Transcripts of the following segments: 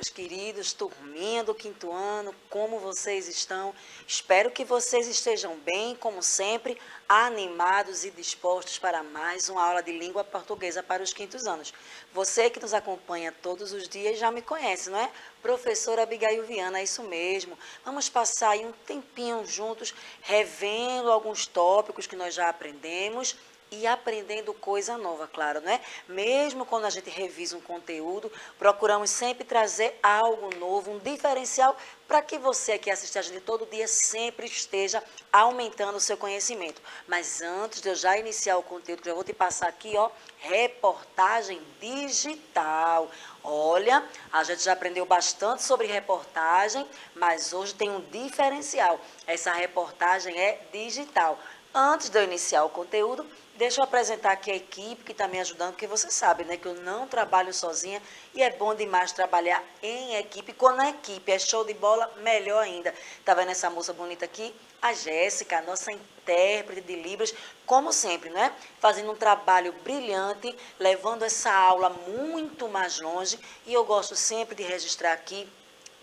queridos, turminha do quinto ano, como vocês estão? Espero que vocês estejam bem, como sempre, animados e dispostos para mais uma aula de língua portuguesa para os quintos anos. Você que nos acompanha todos os dias já me conhece, não é? Professora Abigail Viana, é isso mesmo. Vamos passar aí um tempinho juntos, revendo alguns tópicos que nós já aprendemos e aprendendo coisa nova, claro, né? Mesmo quando a gente revisa um conteúdo, procuramos sempre trazer algo novo, um diferencial, para que você que assiste a gente todo dia sempre esteja aumentando o seu conhecimento. Mas antes de eu já iniciar o conteúdo, que eu vou te passar aqui, ó, reportagem digital. Olha, a gente já aprendeu bastante sobre reportagem, mas hoje tem um diferencial. Essa reportagem é digital. Antes de eu iniciar o conteúdo, deixa eu apresentar aqui a equipe que está me ajudando, porque você sabe, né, que eu não trabalho sozinha e é bom demais trabalhar em equipe. Quando a equipe é show de bola, melhor ainda. Tá vendo essa moça bonita aqui? A Jéssica, nossa intérprete de Libras, como sempre, né? Fazendo um trabalho brilhante, levando essa aula muito mais longe. E eu gosto sempre de registrar aqui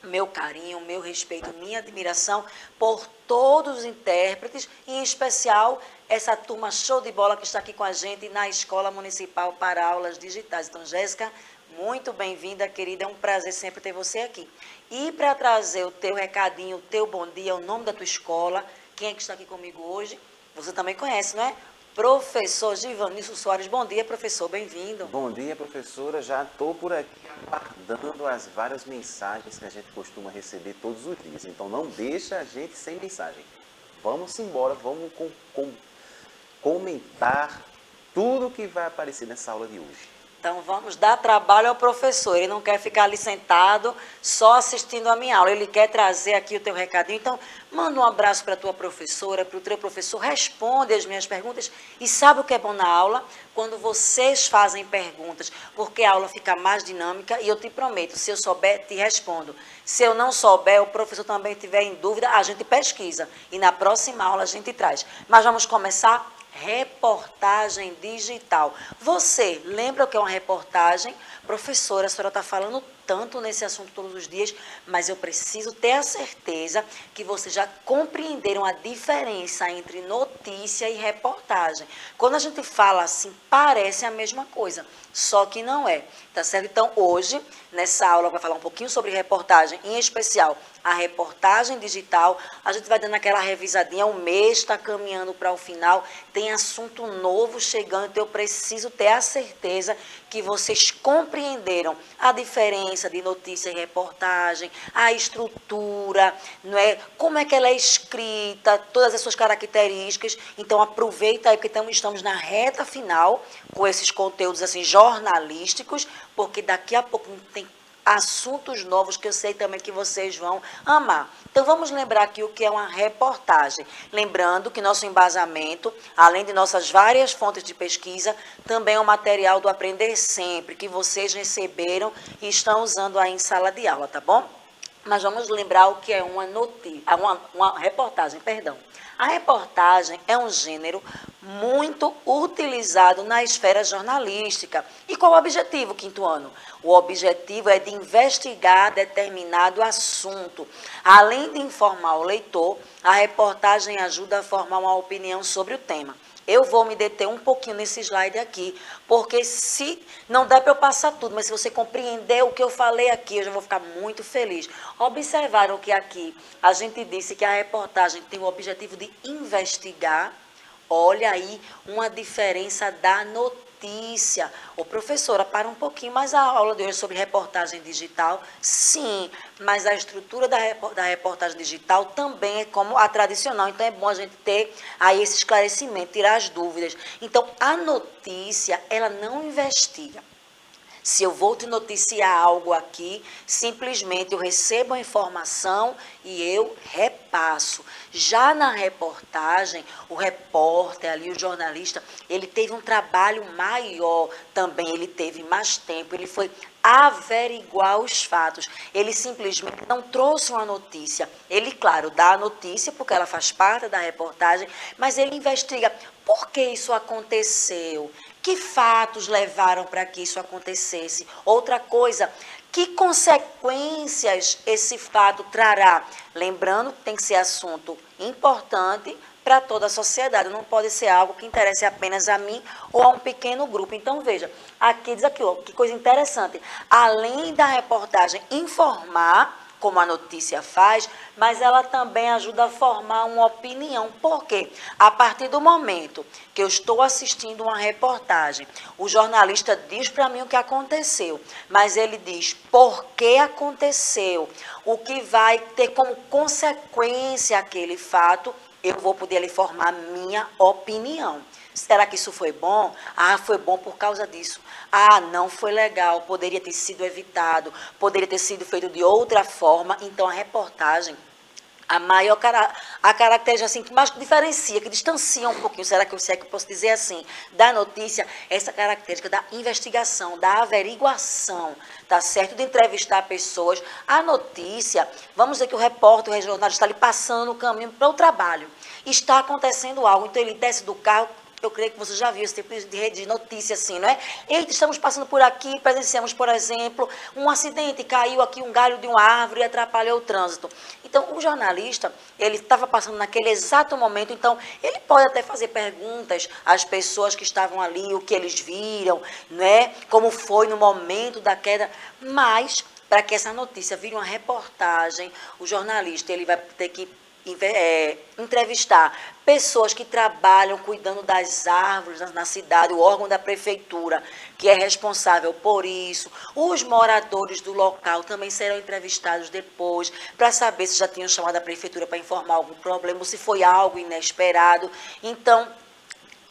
meu carinho, meu respeito, minha admiração por todos os intérpretes, em especial essa turma show de bola que está aqui com a gente na Escola Municipal para Aulas Digitais. Então, Jéssica, muito bem-vinda, querida, é um prazer sempre ter você aqui. E para trazer o teu recadinho, o teu bom dia, o nome da tua escola, quem é que está aqui comigo hoje? Você também conhece, não é? Professor Givanilson Soares. Bom dia, professor, bem-vindo. Bom dia, professora. Já estou por aqui aguardando as várias mensagens que a gente costuma receber todos os dias. Então, não deixa a gente sem mensagem. Vamos embora, vamos comentar tudo que vai aparecer nessa aula de hoje. Então, vamos dar trabalho ao professor. Ele não quer ficar ali sentado só assistindo a minha aula. Ele quer trazer aqui o teu recadinho. Então, manda um abraço para a tua professora, para o teu professor. Responde as minhas perguntas. E sabe o que é bom na aula? Quando vocês fazem perguntas, porque a aula fica mais dinâmica. E eu te prometo, se eu souber, te respondo. Se eu não souber, o professor também tiver em dúvida, a gente pesquisa. E na próxima aula a gente traz. Mas vamos começar. Reportagem digital. Você lembra o que é uma reportagem? Professora, a senhora está falando tanto nesse assunto todos os dias, mas eu preciso ter a certeza que vocês já compreenderam a diferença entre notícia e reportagem. Quando a gente fala assim, parece a mesma coisa, só que não é, tá certo? Então, hoje, nessa aula, vai falar um pouquinho sobre reportagem, em especial a reportagem digital. A gente vai dando aquela revisadinha, o mês está caminhando para o final, tem assunto novo chegando, então eu preciso ter a certeza que vocês compreenderam a diferença de notícia e reportagem, a estrutura, não é? Como é que ela é escrita, todas as suas características. Então aproveita aí, porque estamos na reta final com esses conteúdos assim jornalísticos, porque daqui a pouco tem assuntos novos que eu sei também que vocês vão amar. Então, vamos lembrar aqui o que é uma reportagem. Lembrando que nosso embasamento, além de nossas várias fontes de pesquisa, também é um material do Aprender Sempre, que vocês receberam e estão usando aí em sala de aula, tá bom? Mas vamos lembrar o que é uma reportagem, perdão. A reportagem é um gênero muito utilizado na esfera jornalística. E qual o objetivo, quinto ano? O objetivo é de investigar determinado assunto. Além de informar o leitor, a reportagem ajuda a formar uma opinião sobre o tema. Eu vou me deter um pouquinho nesse slide aqui, porque se não dá para eu passar tudo, mas se você compreender o que eu falei aqui, eu já vou ficar muito feliz. Observaram que aqui a gente disse que a reportagem tem o objetivo de investigar. Olha aí uma diferença da notícia. Ô, professora, para um pouquinho, mas a aula de hoje é sobre reportagem digital? Sim, mas a estrutura da reportagem digital também é como a tradicional. Então, é bom a gente ter aí esse esclarecimento, tirar as dúvidas. Então, a notícia, ela não investiga. Se eu vou te noticiar algo aqui, simplesmente eu recebo a informação e eu repasso. Já na reportagem, o repórter ali, o jornalista, ele teve um trabalho maior também, ele teve mais tempo, ele foi averiguar os fatos. Ele simplesmente não trouxe uma notícia. Ele, claro, dá a notícia porque ela faz parte da reportagem, mas ele investiga por que isso aconteceu. Que fatos levaram para que isso acontecesse? Outra coisa, Que consequências esse fato trará? Lembrando que tem que ser assunto importante para toda a sociedade, não pode ser algo que interesse apenas a mim ou a um pequeno grupo. Então, veja, aqui diz aqui, ó, que coisa interessante. Além da reportagem informar, como a notícia faz, mas ela também ajuda a formar uma opinião. Por quê? A partir do momento que eu estou assistindo uma reportagem, o jornalista diz para mim o que aconteceu, mas ele diz por que aconteceu, o que vai ter como consequência aquele fato, eu vou poder lhe formar minha opinião. Será que isso foi bom? Ah, foi bom por causa disso. Ah, não foi legal, poderia ter sido evitado, poderia ter sido feito de outra forma. Então, a reportagem, a característica assim, que mais diferencia, que distancia um pouquinho, será que eu posso dizer assim, da notícia, essa característica da investigação, da averiguação, tá certo? De entrevistar pessoas. A notícia, vamos dizer que o repórter, o jornalista está ali passando o caminho para o trabalho. Está acontecendo algo, então ele desce do carro. Eu creio que você já viu esse tipo de rede de notícia assim, não é? Eita, estamos passando por aqui, presenciamos, por exemplo, um acidente, caiu aqui um galho de uma árvore e atrapalhou o trânsito. Então, o jornalista, ele estava passando naquele exato momento, então, ele pode até fazer perguntas às pessoas que estavam ali, o que eles viram, né? Como foi no momento da queda, mas, para que essa notícia vire uma reportagem, o jornalista, ele vai ter que entrevistar pessoas que trabalham cuidando das árvores na cidade, o órgão da prefeitura que é responsável por isso, os moradores do local também serão entrevistados depois para saber se já tinham chamado a prefeitura para informar algum problema ou se foi algo inesperado. Então,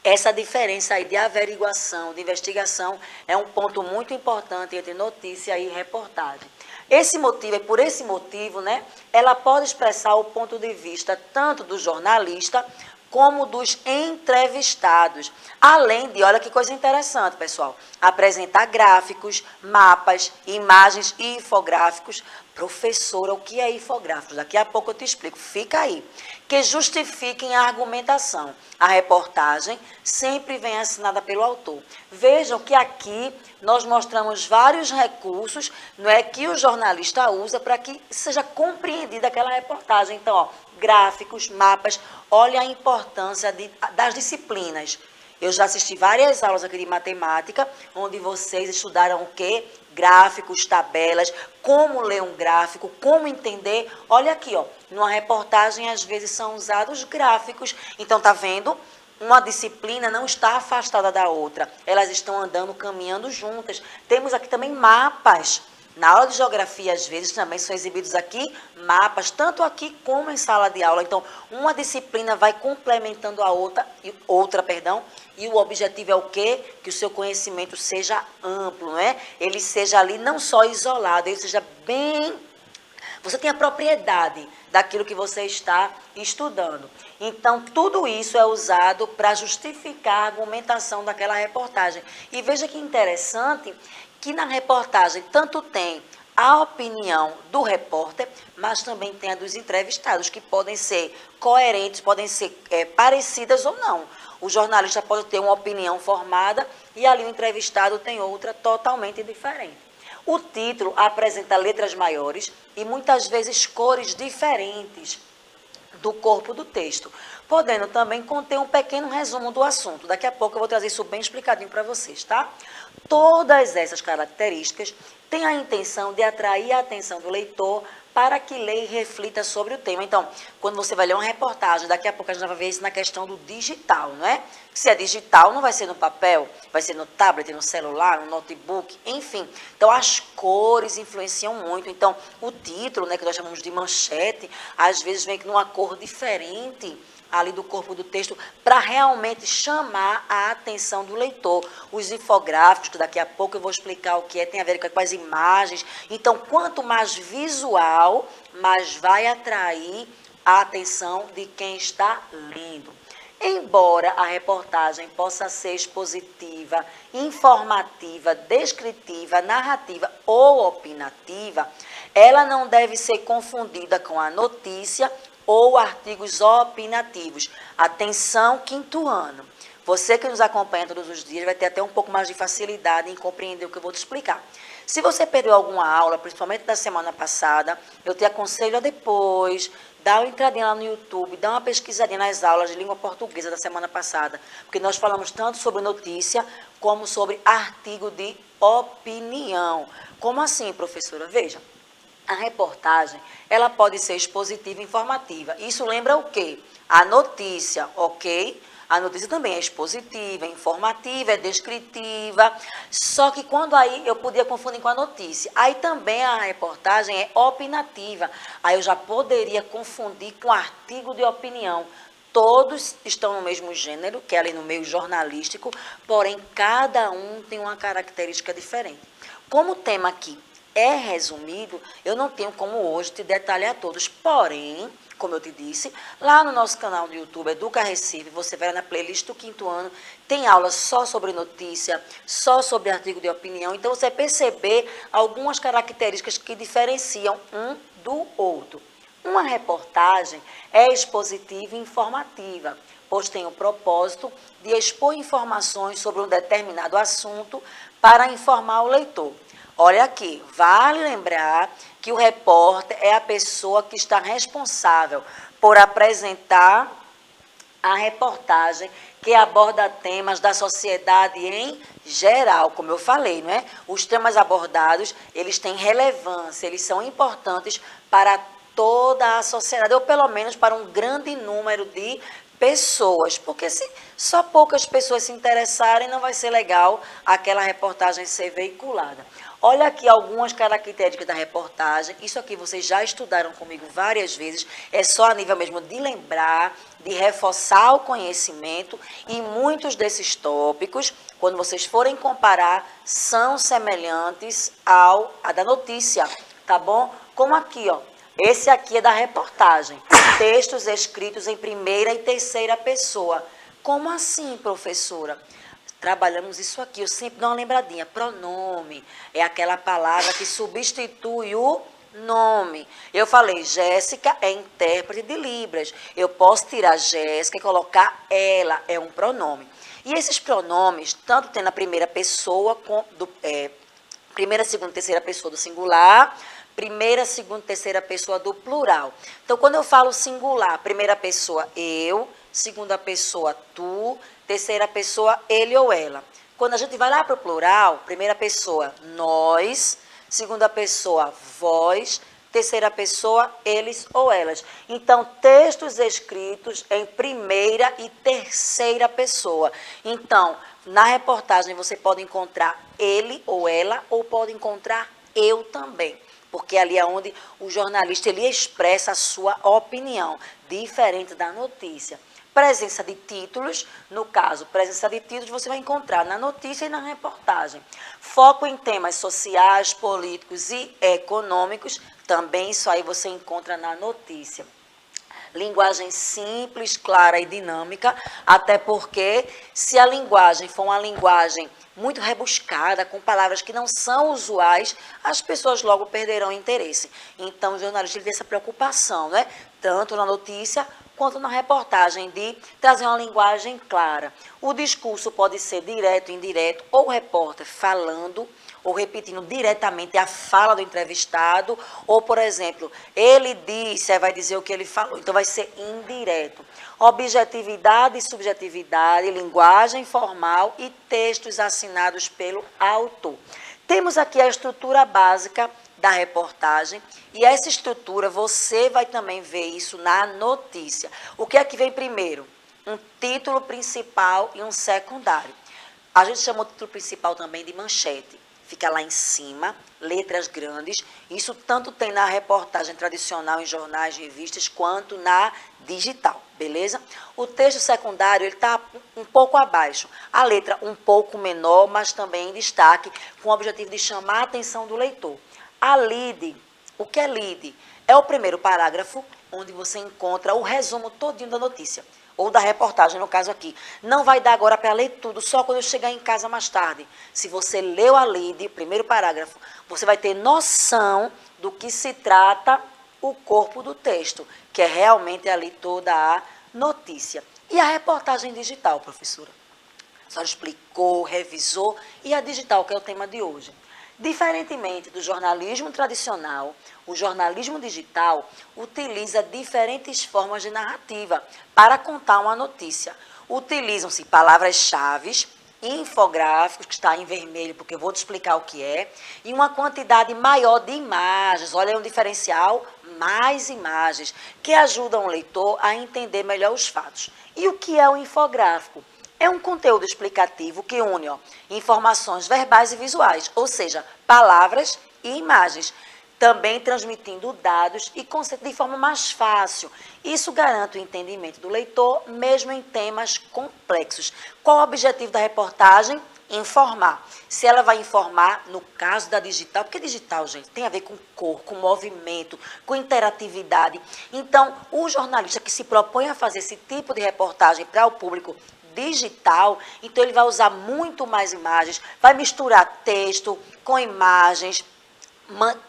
essa diferença aí de averiguação, de investigação, é um ponto muito importante entre notícia e reportagem. Esse motivo, é por esse motivo, né, ela pode expressar o ponto de vista tanto do jornalista como dos entrevistados. Além de, olha que coisa interessante, pessoal, apresentar gráficos, mapas, imagens e infográficos. Professora, o que é infográficos? Daqui a pouco eu te explico, fica aí. Que justifiquem a argumentação. A reportagem sempre vem assinada pelo autor. Vejam que aqui nós mostramos vários recursos, não é, que o jornalista usa para que seja compreendida aquela reportagem. Então, ó, gráficos, mapas, olha a importância das disciplinas. Eu já assisti várias aulas aqui de matemática, onde vocês estudaram o quê? Gráficos, tabelas, como ler um gráfico, como entender. Olha aqui, ó, numa reportagem às vezes são usados gráficos. Então, tá vendo? Uma disciplina não está afastada da outra. Elas estão andando, caminhando juntas. Temos aqui também mapas. Na aula de geografia, às vezes, também são exibidos aqui mapas, tanto aqui como em sala de aula. Então, uma disciplina vai complementando a outra, e o objetivo é o quê? Que o seu conhecimento seja amplo, não é? Ele seja ali não só isolado, ele seja bem... Você tem a propriedade daquilo que você está estudando. Então, tudo isso é usado para justificar a argumentação daquela reportagem. E veja que interessante que na reportagem tanto tem a opinião do repórter, mas também tem a dos entrevistados, que podem ser coerentes, podem ser parecidas ou não. O jornalista pode ter uma opinião formada e ali o entrevistado tem outra totalmente diferente. O título apresenta letras maiores e muitas vezes cores diferentes do corpo do texto, podendo também conter um pequeno resumo do assunto. Daqui a pouco eu vou trazer isso bem explicadinho para vocês, tá? Todas essas características têm a intenção de atrair a atenção do leitor para que leia e reflita sobre o tema. Então, quando você vai ler uma reportagem, daqui a pouco a gente vai ver isso na questão do digital, não é? Se é digital, não vai ser no papel, vai ser no tablet, no celular, no notebook, enfim. Então, as cores influenciam muito. Então, o título, né, que nós chamamos de manchete, às vezes vem numa cor diferente ali do corpo do texto, para realmente chamar a atenção do leitor. Os infográficos, que daqui a pouco eu vou explicar o que é, tem a ver com as imagens. Então, quanto mais visual, mais vai atrair a atenção de quem está lendo. Embora a reportagem possa ser expositiva, informativa, descritiva, narrativa ou opinativa, ela não deve ser confundida com a notícia ou artigos opinativos. Atenção, quinto ano. Você que nos acompanha todos os dias vai ter até um pouco mais de facilidade em compreender o que eu vou te explicar. Se você perdeu alguma aula, principalmente da semana passada, eu te aconselho a depois dar uma entradinha lá no YouTube, dar uma pesquisadinha nas aulas de língua portuguesa da semana passada, porque nós falamos tanto sobre notícia como sobre artigo de opinião. Como assim, professora? Veja, a reportagem, ela pode ser expositiva e informativa. Isso lembra o quê? A notícia, ok? A notícia também é expositiva, é informativa, é descritiva. Só que quando aí eu podia confundir com a notícia. Aí também a reportagem é opinativa. Aí eu já poderia confundir com artigo de opinião. Todos estão no mesmo gênero, que é ali no meio jornalístico, porém cada um tem uma característica diferente. Como o tema aqui é resumido, eu não tenho como hoje te detalhar todos, porém, como eu te disse, lá no nosso canal do YouTube, Educa Recife, você vai na playlist do 5º ano, tem aulas só sobre notícia, só sobre artigo de opinião, então você vai perceber algumas características que diferenciam um do outro. Uma reportagem é expositiva e informativa, pois tem o propósito de expor informações sobre um determinado assunto para informar o leitor. Olha aqui, vale lembrar que o repórter é a pessoa que está responsável por apresentar a reportagem que aborda temas da sociedade em geral, como eu falei, não é? Os temas abordados, eles têm relevância, eles são importantes para toda a sociedade, ou pelo menos para um grande número de pessoas, porque se só poucas pessoas se interessarem, não vai ser legal aquela reportagem ser veiculada. Olha aqui algumas características da reportagem. Isso aqui vocês já estudaram comigo várias vezes. É só a nível mesmo de lembrar, de reforçar o conhecimento. E muitos desses tópicos, quando vocês forem comparar, são semelhantes à da notícia, tá bom? Como aqui, ó. Esse aqui é da reportagem. Textos escritos em primeira e terceira pessoa. Como assim, professora? Trabalhamos isso aqui, eu sempre dou uma lembradinha. Pronome é aquela palavra que substitui o nome. Eu falei, Jéssica é intérprete de Libras. Eu posso tirar Jéssica e colocar ela, é um pronome. E esses pronomes, tanto tem na primeira pessoa, primeira, segunda, terceira pessoa do singular, primeira, segunda, terceira pessoa do plural. Então, quando eu falo singular, primeira pessoa eu, segunda pessoa tu, terceira pessoa ele ou ela. Quando a gente vai lá para o plural, primeira pessoa nós, segunda pessoa vós, terceira pessoa eles ou elas. Então, textos escritos em primeira e terceira pessoa. Então, na reportagem você pode encontrar ele ou ela, ou pode encontrar eu também. Porque ali é onde o jornalista ele expressa a sua opinião, diferente da notícia. Presença de títulos, no caso, presença de títulos você vai encontrar na notícia e na reportagem. Foco em temas sociais, políticos e econômicos, também isso aí você encontra na notícia. Linguagem simples, clara e dinâmica, até porque se a linguagem for uma linguagem muito rebuscada, com palavras que não são usuais, as pessoas logo perderão interesse. Então, o jornalista ele tem essa preocupação, né? Tanto na notícia quanto na reportagem, de trazer uma linguagem clara. O discurso pode ser direto, indireto, ou o repórter falando, ou repetindo diretamente a fala do entrevistado, ou, por exemplo, ele disse, aí vai dizer o que ele falou, então vai ser indireto. Objetividade e subjetividade, linguagem formal e textos assinados pelo autor. Temos aqui a estrutura básica da reportagem, e essa estrutura você vai também ver isso na notícia. O que é que vem primeiro? Um título principal e um secundário. A gente chama o título principal também de manchete. Fica lá em cima, letras grandes. Isso tanto tem na reportagem tradicional em jornais, revistas, quanto na digital, beleza? O texto secundário ele está um pouco abaixo. A letra um pouco menor, mas também em destaque, com o objetivo de chamar a atenção do leitor. A lead, o que é lead? É o primeiro parágrafo onde você encontra o resumo todinho da notícia, ou da reportagem, no caso aqui. Não vai dar agora para ler tudo, só quando eu chegar em casa mais tarde. Se você leu a lead, primeiro parágrafo, você vai ter noção do que se trata o corpo do texto, que é realmente ali toda a notícia. E a reportagem digital, professora? A senhora explicou, revisou, e a digital, que é o tema de hoje. Diferentemente do jornalismo tradicional, o jornalismo digital utiliza diferentes formas de narrativa para contar uma notícia. Utilizam-se palavras-chave, infográficos, que está em vermelho, porque eu vou te explicar o que é, e uma quantidade maior de imagens. Olha aí um diferencial, mais imagens, que ajudam o leitor a entender melhor os fatos. E o que é o infográfico? É um conteúdo explicativo que une informações verbais e visuais, ou seja, palavras e imagens, também transmitindo dados e conceitos de forma mais fácil. Isso garante o entendimento do leitor, mesmo em temas complexos. Qual o objetivo da reportagem? Informar. Se ela vai informar, no caso da digital, porque digital, gente, tem a ver com cor, com movimento, com interatividade. Então, o jornalista que se propõe a fazer esse tipo de reportagem para o público digital, então ele vai usar muito mais imagens, vai misturar texto com imagens,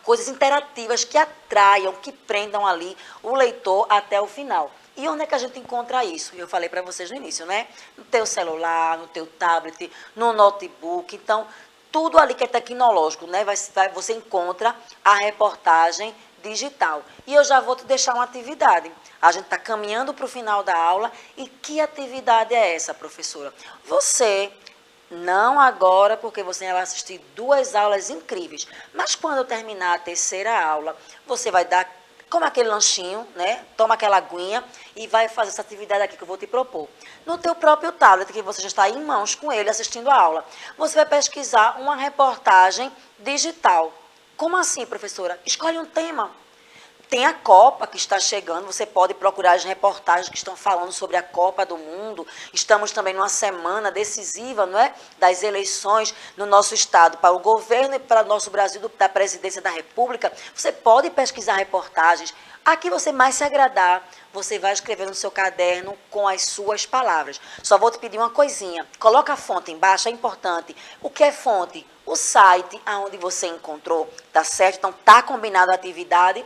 coisas interativas que atraiam, que prendam ali o leitor até o final. E onde é que a gente encontra isso? Eu falei para vocês no início, né? No teu celular, no teu tablet, no notebook. Então, tudo ali que é tecnológico, né? Você encontra a reportagem digital. E eu já vou te deixar uma atividade. A gente está caminhando para o final da aula. E que atividade é essa, professora? Você, não agora, porque você vai assistir 2 aulas incríveis, mas quando eu terminar a 3ª aula, você vai dar, como aquele lanchinho, né? Toma aquela aguinha e vai fazer essa atividade aqui que eu vou te propor. No teu próprio tablet, que você já está em mãos com ele assistindo a aula, você vai pesquisar uma reportagem digital. Como assim, professora? Escolhe um tema. Tem a Copa que está chegando, você pode procurar as reportagens que estão falando sobre a Copa do Mundo. Estamos também numa semana decisiva, não é? Das eleições no nosso estado, para o governo e para o nosso Brasil, da presidência da República. Você pode pesquisar reportagens. A que você mais se agradar, você vai escrever no seu caderno com as suas palavras. Só vou te pedir uma coisinha. Coloca a fonte embaixo, é importante. O que é fonte? O site aonde você encontrou, tá certo? Então, tá combinado a atividade.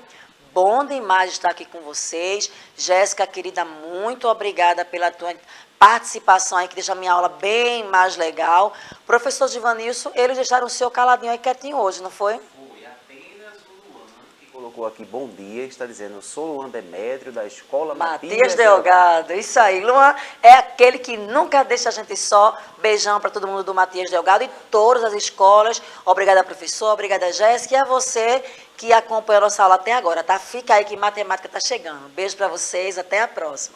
Bom demais estar aqui com vocês. Jéssica, querida, muito obrigada pela tua participação aí, que deixa a minha aula bem mais legal. Professor Givanilson, eles deixaram o seu caladinho aí quietinho hoje, não foi? Foi apenas o Luan que colocou aqui bom dia, está dizendo, eu sou Luan Demétrio, da Escola Matias Delgado. Isso aí, Luan é aquele que nunca deixa a gente só. Beijão para todo mundo do Matias Delgado e todas as escolas. Obrigada, professor, obrigada, Jéssica, e a você que acompanhou a nossa aula até agora, tá? Fica aí que matemática está chegando. Beijo para vocês, até a próxima.